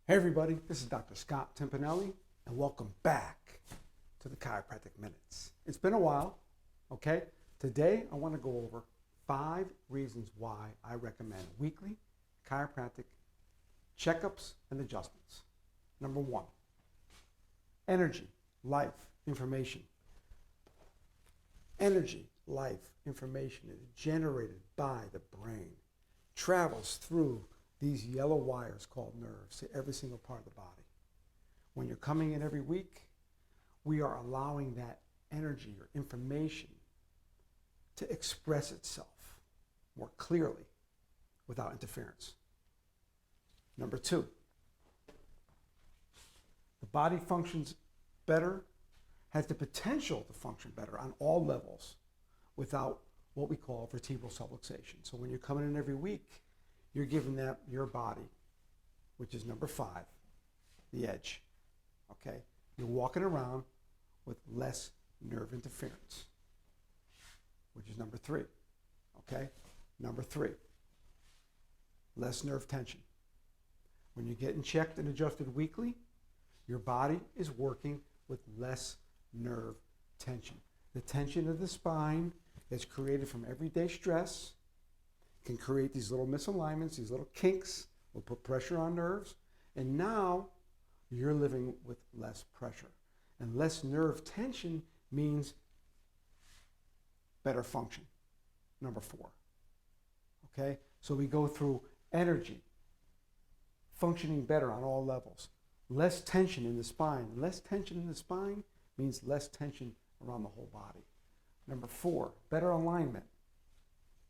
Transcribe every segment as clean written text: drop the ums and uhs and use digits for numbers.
Hey everybody, this is Dr. Scott Timpanelli, and welcome back to the Chiropractic Minutes. It's been a while, okay? Today I want to go over 5 reasons why I recommend weekly chiropractic checkups and adjustments. Number 1, energy, life, information. Energy, life, information is generated by the brain, travels through these yellow wires called nerves to every single part of the body. When you're coming in every week, we are allowing that energy or information to express itself more clearly without interference. Number 2, the body functions better, has the potential to function better on all levels without what we call vertebral subluxation. So when you're coming in every week, you're giving that your body, which is number 5, the edge, okay? You're walking around with less nerve interference, which is number 3, okay? Number 3, less nerve tension. When you're getting checked and adjusted weekly, your body is working with less nerve tension. The tension of the spine that's created from everyday stress can create these little misalignments, these little kinks, will put pressure on nerves, and now you're living with less pressure. And less nerve tension means better function, number 4. Okay? So we go through energy, functioning better on all levels. Less tension in the spine. Less tension in the spine means less tension around the whole body. Number 4, better alignment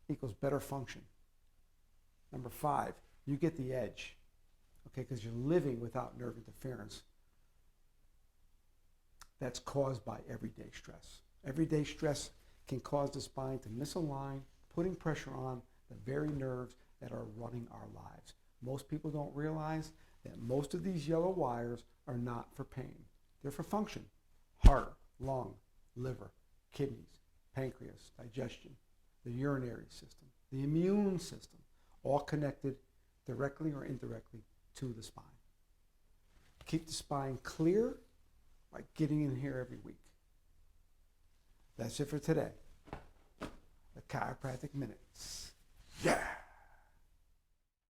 equals better function. Number 5, you get the edge, okay, because you're living without nerve interference. That's caused by everyday stress. Everyday stress can cause the spine to misalign, putting pressure on the very nerves that are running our lives. Most people don't realize that most of these yellow wires are not for pain. They're for function. Heart, lung, liver, kidneys, pancreas, digestion, the urinary system, the immune system, all connected directly or indirectly to the spine. Keep the spine clear by getting in here every week. That's it for today. The Chiropractic Minutes. Yeah!